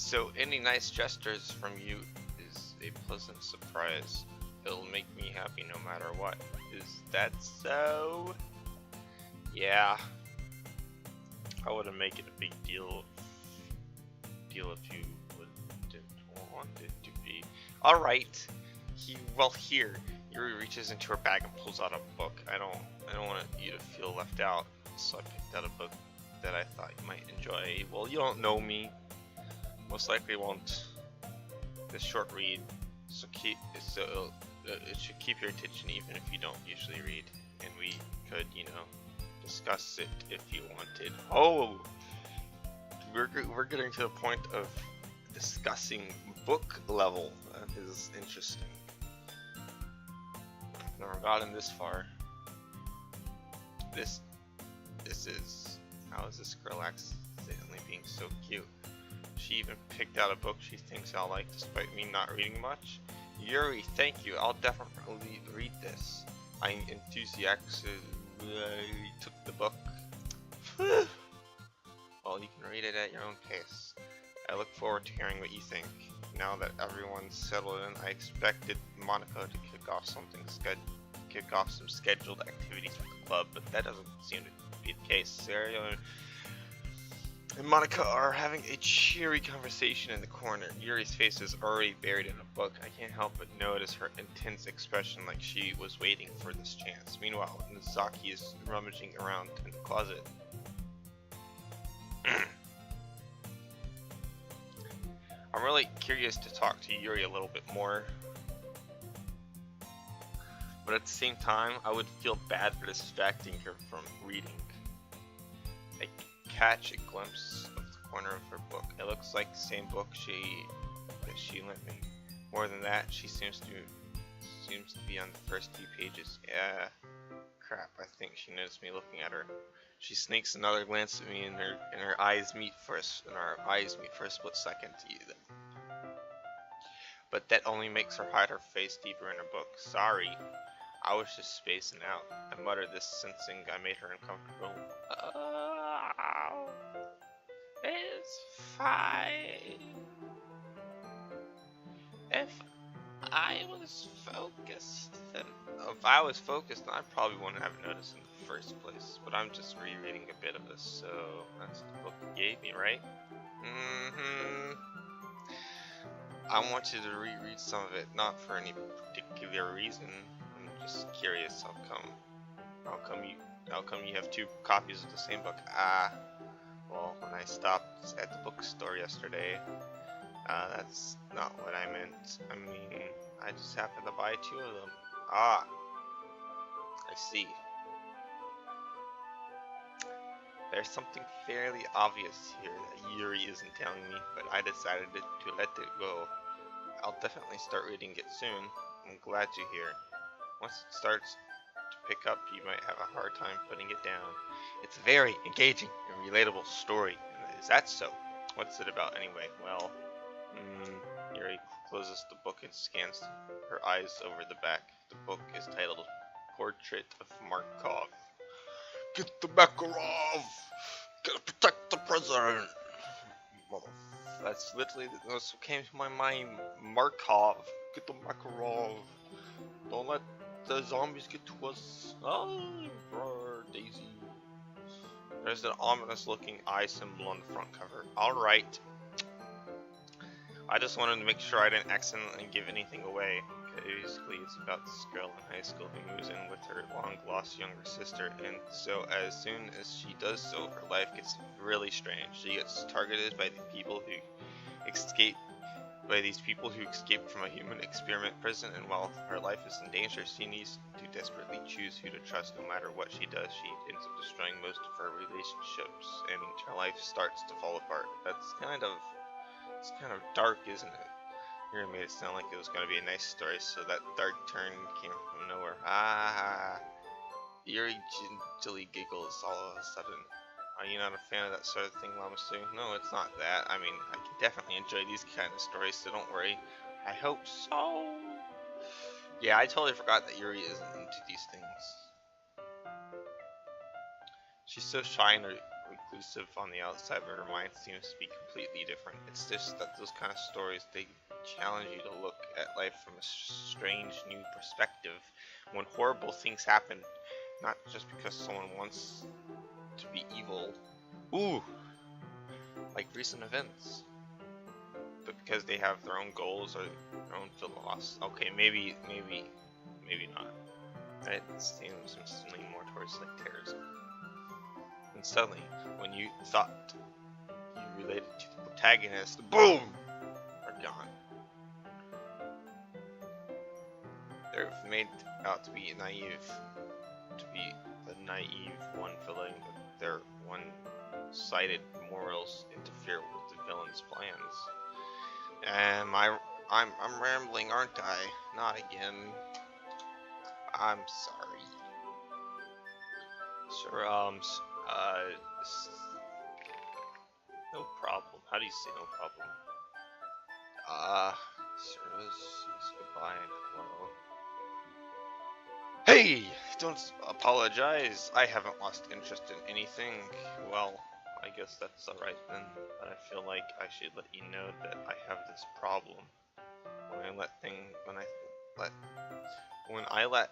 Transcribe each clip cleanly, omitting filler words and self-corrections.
So any nice gestures from you is a pleasant surprise. It'll make me happy no matter what. Is that so? Yeah, I wouldn't make it a big deal if you wouldn't want it to be. Alright. Here. Yuri reaches into her bag and pulls out a book. I don't want you to feel left out, so I picked out a book that I thought you might enjoy. Well, you don't know me. Most likely won't. This short read, so it should keep your attention even if you don't usually read, and we could, discuss it if you wanted. Oh, we're getting to the point of discussing book level. That is interesting. Never gotten this far. This is, how is this girl accidentally being so cute? She even picked out a book she thinks I'll like despite me not reading much. Yuri, thank you. I'll definitely read this. I enthusiastically took the book. Well, you can read it at your own pace. I look forward to hearing what you think. Now that everyone's settled in, I expected Monaco to kick off some scheduled activities with the club, but that doesn't seem to be the case. Serio and Monica are having a cheery conversation in the corner. Yuri's face is already buried in a book. I can't help but notice her intense expression, like she was waiting for this chance. Meanwhile, Nozaki is rummaging around in the closet. I'm really curious to talk to Yuri a little bit more, but at the same time, I would feel bad for distracting her from reading. I catch a glimpse of the corner of her book. It looks like the same book that she lent me. More than that, she seems to be on the first few pages. Yeah, crap. I think she noticed me looking at her. She sneaks another glance at me, and our eyes meet for a split second. But that only makes her hide her face deeper in her book. Sorry, I was just spacing out. I muttered this, sensing I made her uncomfortable. It's fine. If I was focused, then I probably wouldn't have noticed in the first place. But I'm just rereading a bit of this, so that's the book you gave me, right? I want you to reread some of it, not for any particular reason. I'm just curious. How come you have two copies of the same book? Well, when I stopped at the bookstore yesterday, that's not what I meant. I mean, I just happened to buy two of them. I see. There's something fairly obvious here that Yuri isn't telling me, but I decided to let it go. I'll definitely start reading it soon. I'm glad to hear. Once it starts to pick up, you might have a hard time putting it down. It's a very engaging and relatable story. Is that so? What's it about anyway? Well, Yuri closes the book and scans her eyes over the back. The book is titled Portrait of Markov. Get the Makarov! Gotta protect the president! That's literally what came to my mind. Markov. Get the Makarov. Don't let the zombies get to us. Oh, brr, Daisy. There's an ominous looking eye symbol on the front cover. Alright. I just wanted to make sure I didn't accidentally give anything away. Basically, it's about this girl in high school who moves in with her long-lost younger sister, and so as soon as she does so, her life gets really strange. She gets targeted by these people who escaped from a human experiment prison, and while her life is in danger, she needs to desperately choose who to trust. No matter what she does, she ends up destroying most of her relationships, and her life starts to fall apart. It's kind of dark, isn't it? You made it sound like it was going to be a nice story, so that dark turn came from nowhere. Yuri gingerly giggles all of a sudden. Are you not a fan of that sort of thing, Lamasu? No, it's not that. I mean, I can definitely enjoy these kind of stories, so don't worry. I hope so. Yeah, I totally forgot that Yuri isn't into these things. She's so shy and inclusive on the outside, but her mind seems to be completely different. It's just that those kind of stories, they challenge you to look at life from a strange new perspective when horrible things happen, not just because someone wants to be evil, ooh, like recent events, but because they have their own goals or their own philosophy. Okay, maybe not. It seems leaning more towards like terrorism. And suddenly, when you thought you related to the protagonist, boom, are gone. They're made out to be naive, to be the naive one, feeling that their one-sided morals interfere with the villain's plans. And I'm rambling, aren't I? Not again. I'm sorry. Sure, no problem. How do you say no problem? Sir, goodbye. Hello. Hey! Don't apologize. I haven't lost interest in anything. Well, I guess that's alright then. But I feel like I should let you know that I have this problem. When I let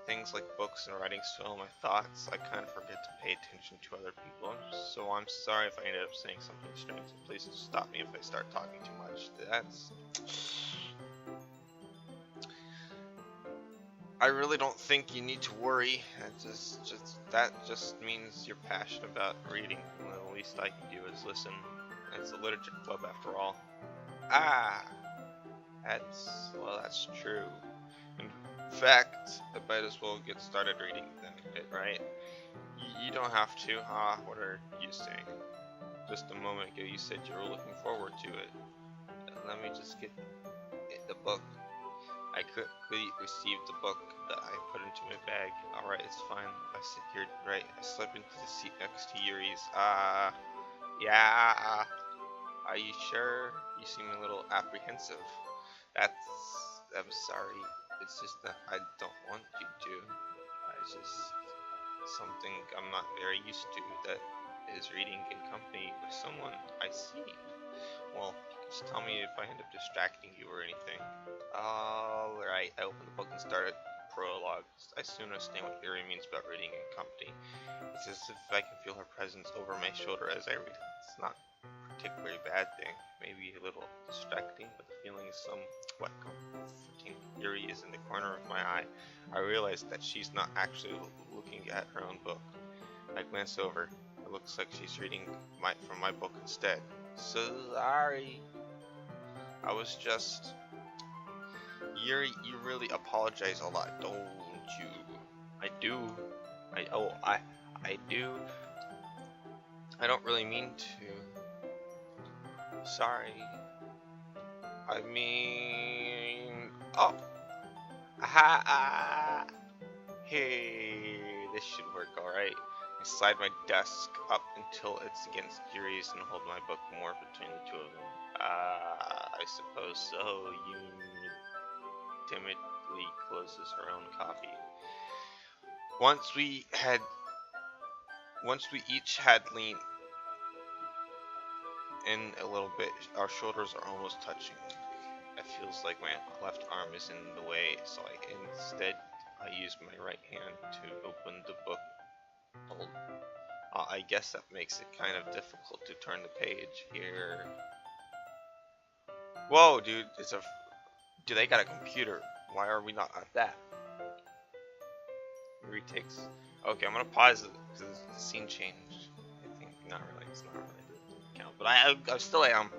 things like books and writing swell my thoughts, I kind of forget to pay attention to other people. So I'm sorry if I ended up saying something strange. Please stop me if I start talking too much. I really don't think you need to worry. That just means you're passionate about reading. Well, the least I can do is listen. It's a literature club after all. That's true. In fact, I might as well get started reading then, right? You don't have to. What are you saying? Just a moment ago you said you were looking forward to it. Let me just get the book. I quickly received the book that I put into my bag. Alright, it's fine. I sit here, right? I slip into the seat next to Yuri's. Yeah. Are you sure? You seem a little apprehensive. I'm sorry. It's just that I don't want you to. It's just something I'm not very used to, that is reading in company with someone I see. Well, just tell me if I end up distracting you or anything. Alright, I opened the book and started prologue. I soon understand what Yuri means about reading in company. It's as if I can feel her presence over my shoulder as I read. It's not a particularly bad thing, maybe a little distracting, but the feeling is somewhat comforting. Yuri is in the corner of my eye. I realize that she's not actually looking at her own book. I glance over. It looks like she's reading from my book instead. Sorry. I was just... Yuri, you really apologize a lot, don't you? I do. I do. I don't really mean to. Sorry. I mean... Oh! Hey, this should work alright. I slide my desk up until it's against Yuri's and hold my book more between the two of them. I suppose so. Yuri timidly closes her own copy. Once we each had leaned in a little bit, our shoulders are almost touching. It feels like my left arm is in the way, so I use my right hand to open the book. I guess that makes it kind of difficult to turn the page here. Whoa, dude, they got a computer. Why are we not at that? Retakes. Okay, I'm gonna pause it because the scene changed. I think it's not really, it doesn't count. But I still am